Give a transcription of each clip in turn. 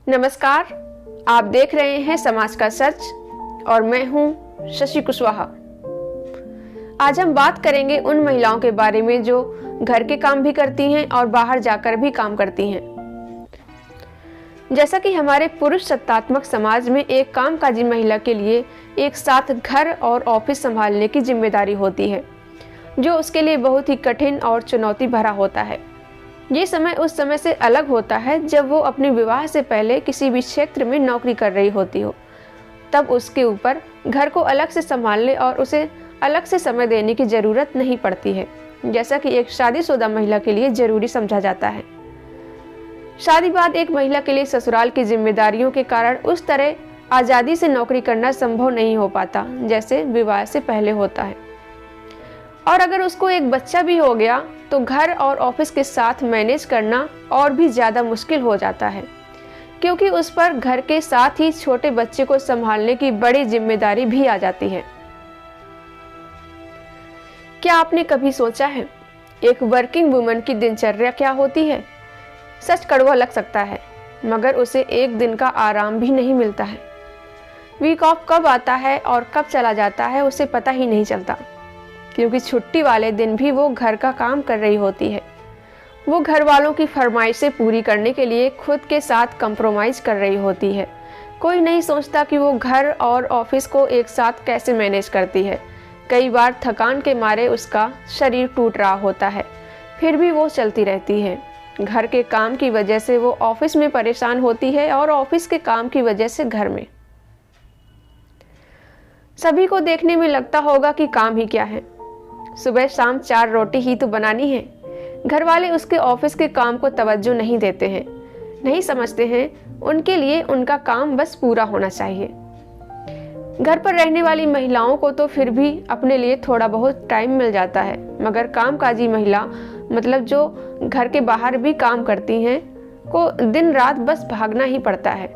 नमस्कार, आप देख रहे हैं समाज का सच और मैं हूं शशि कुशवाहा। आज हम बात करेंगे उन महिलाओं के बारे में जो घर के काम भी करती हैं और बाहर जाकर भी काम करती हैं। जैसा कि हमारे पुरुष सत्तात्मक समाज में एक कामकाजी महिला के लिए एक साथ घर और ऑफिस संभालने की जिम्मेदारी होती है, जो उसके लिए बहुत ही कठिन और चुनौती भरा होता है। ये समय उस समय से अलग होता है जब वो अपने विवाह से पहले किसी भी क्षेत्र में नौकरी कर रही होती हो। तब उसके ऊपर घर को अलग से संभालने और उसे अलग से समय देने की ज़रूरत नहीं पड़ती है, जैसा कि एक शादीशुदा महिला के लिए ज़रूरी समझा जाता है। शादी बाद एक महिला के लिए ससुराल की जिम्मेदारियों के कारण उस तरह आज़ादी से नौकरी करना संभव नहीं हो पाता जैसे विवाह से पहले होता है। और अगर उसको एक बच्चा भी हो गया तो घर और ऑफिस के साथ मैनेज करना और भी ज़्यादा मुश्किल हो जाता है, क्योंकि उस पर घर के साथ ही छोटे बच्चे को संभालने की बड़ी जिम्मेदारी भी आ जाती है। क्या आपने कभी सोचा है एक वर्किंग वुमन की दिनचर्या क्या होती है? सच कड़वा लग सकता है, मगर उसे एक दिन का आराम भी नहीं मिलता है। वीक ऑफ कब आता है और कब चला जाता है उसे पता ही नहीं चलता, क्योंकि छुट्टी वाले दिन भी वो घर का काम कर रही होती है। वो घर वालों की फरमाइशें पूरी करने के लिए खुद के साथ कंप्रोमाइज़ कर रही होती है। कोई नहीं सोचता कि वो घर और ऑफिस को एक साथ कैसे मैनेज करती है। कई बार थकान के मारे उसका शरीर टूट रहा होता है, फिर भी वो चलती रहती है। घर के काम की वजह से वो ऑफिस में परेशान होती है और ऑफिस के काम की वजह से घर में। सभी को देखने में लगता होगा कि काम ही क्या है, सुबह शाम 4 रोटी ही तो बनानी है। घर वाले उसके ऑफिस के काम को तवज्जो नहीं देते हैं, नहीं समझते हैं उनके लिए उनका काम बस पूरा होना चाहिए। घर पर रहने वाली महिलाओं को तो फिर भी अपने लिए थोड़ा बहुत टाइम मिल जाता है, मगर कामकाजी महिला मतलब जो घर के बाहर भी काम करती हैं को दिन रात बस भागना ही पड़ता है।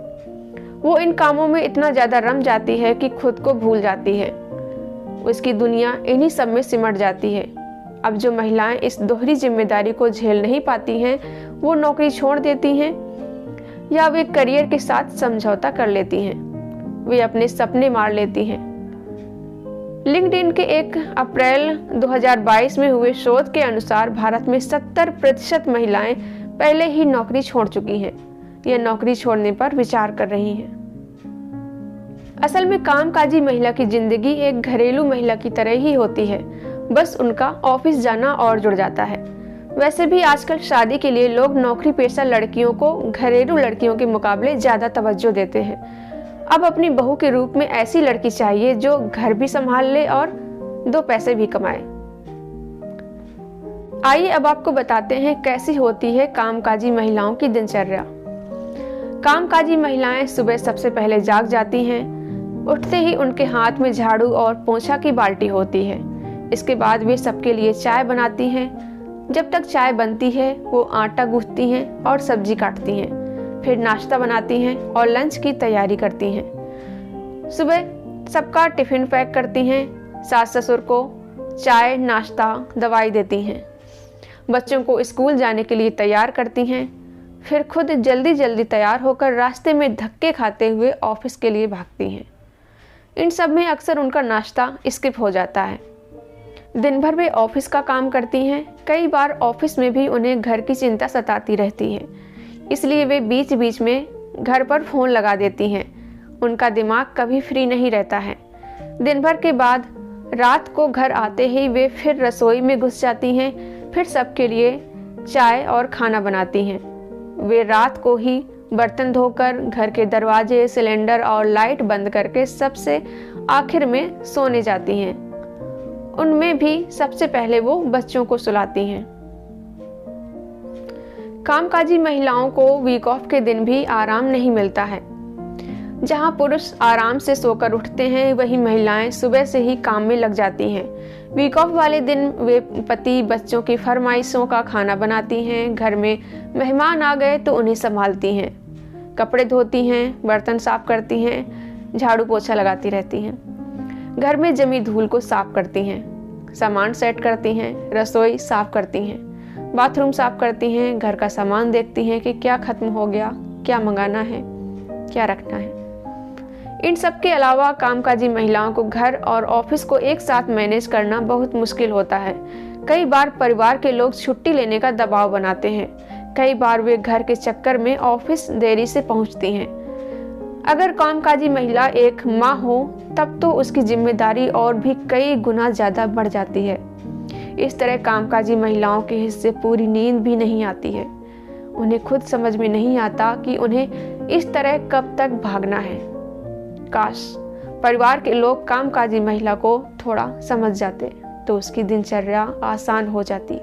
वो इन कामों में इतना ज़्यादा रम जाती है कि खुद को भूल जाती है। उसकी दुनिया इन्हीं सब में सिमट जाती है। अब जो महिलाएं इस दोहरी जिम्मेदारी को झेल नहीं पाती हैं, वो नौकरी छोड़ देती हैं या वे करियर के साथ समझौता कर लेती हैं। वे अपने सपने मार लेती हैं। लिंक्डइन के एक अप्रैल 2022 में हुए शोध के अनुसार भारत में 70% महिलाएं पहले ही नौकरी छोड़ चुकी हैं या नौकरी छोड़ने पर विचार कर रही हैं। असल में कामकाजी महिला की जिंदगी एक घरेलू महिला की तरह ही होती है, बस उनका ऑफिस जाना और जुड़ जाता है। वैसे भी आजकल शादी के लिए लोग नौकरी पेशा लड़कियों को घरेलू लड़कियों के मुकाबले ज़्यादा तवज्जो देते हैं। अब अपनी बहू के रूप में ऐसी लड़की चाहिए जो घर भी संभाल ले और 2 पैसे भी कमाए। आइए अब आपको बताते हैं कैसी होती है कामकाजी महिलाओं की दिनचर्या। कामकाजी महिलाएं सुबह सबसे पहले जाग जाती हैं। उठते ही उनके हाथ में झाड़ू और पोंछा की बाल्टी होती है। इसके बाद वे सबके लिए चाय बनाती हैं। जब तक चाय बनती है वो आटा गूंथती हैं और सब्जी काटती हैं, फिर नाश्ता बनाती हैं और लंच की तैयारी करती हैं। सुबह सबका टिफिन पैक करती हैं, सास ससुर को चाय नाश्ता दवाई देती हैं, बच्चों को स्कूल जाने के लिए तैयार करती हैं, फिर खुद जल्दी जल्दी तैयार होकर रास्ते में धक्के खाते हुए ऑफिस के लिए भागती हैं। इन सब में अक्सर उनका नाश्ता स्किप हो जाता है। दिन भर वे ऑफिस का काम करती हैं। कई बार ऑफिस में भी उन्हें घर की चिंता सताती रहती है, इसलिए वे बीच बीच में घर पर फ़ोन लगा देती हैं। उनका दिमाग कभी फ्री नहीं रहता है। दिन भर के बाद रात को घर आते ही वे फिर रसोई में घुस जाती हैं, फिर सबके लिए चाय और खाना बनाती हैं। वे रात को ही बर्तन धोकर घर के दरवाजे, सिलेंडर और लाइट बंद करके सबसे आखिर में सोने जाती हैं। उनमें भी सबसे पहले वो बच्चों को सुलाती हैं। कामकाजी महिलाओं को वीक ऑफ के दिन भी आराम नहीं मिलता है। जहां पुरुष आराम से सोकर उठते हैं, वहीं महिलाएं सुबह से ही काम में लग जाती हैं। वीक ऑफ वाले दिन वे पति बच्चों की फरमाइशों का खाना बनाती हैं, घर में मेहमान आ गए तो उन्हें संभालती हैं, कपड़े धोती हैं, बर्तन साफ करती हैं, झाड़ू पोछा लगाती रहती हैं, घर में जमी धूल को साफ करती हैं, सामान सेट करती हैं, रसोई साफ करती हैं, बाथरूम साफ करती हैं, घर का सामान देखती हैं कि क्या खत्म हो गया, क्या मंगाना है। क्या रखना है। इन सब के अलावा कामकाजी महिलाओं को घर और ऑफिस को एक साथ मैनेज करना बहुत मुश्किल होता है। कई बार परिवार के लोग छुट्टी लेने का दबाव बनाते हैं। कई बार वे घर के चक्कर में ऑफिस देरी से पहुंचती हैं। अगर कामकाजी महिला एक माँ हो तब तो उसकी जिम्मेदारी और भी कई गुना ज़्यादा बढ़ जाती है। इस तरह कामकाजी महिलाओं के हिस्से पूरी नींद भी नहीं आती है। उन्हें खुद समझ में नहीं आता कि उन्हें इस तरह कब तक भागना है। काश परिवार के लोग कामकाजी महिला को थोड़ा समझ जाते तो उसकी दिनचर्या आसान हो जाती।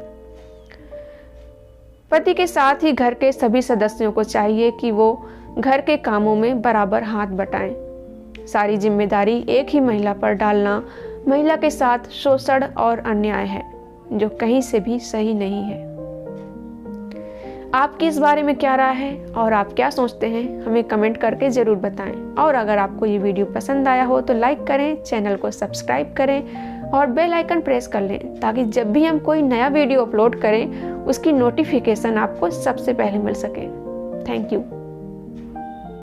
पति के साथ ही घर के सभी सदस्यों को चाहिए कि वो घर के कामों में बराबर हाथ बटाएं। सारी जिम्मेदारी एक ही महिला पर डालना महिला के साथ शोषण और अन्याय है, जो कहीं से भी सही नहीं है। आपकी इस बारे में क्या राय है और आप क्या सोचते हैं, हमें कमेंट करके जरूर बताएं। और अगर आपको ये वीडियो पसंद आया हो तो लाइक करें, चैनल को सब्सक्राइब करें और बेल आइकन प्रेस कर लें, ताकि जब भी हम कोई नया वीडियो अपलोड करें उसकी नोटिफिकेशन आपको सबसे पहले मिल सके। Thank you.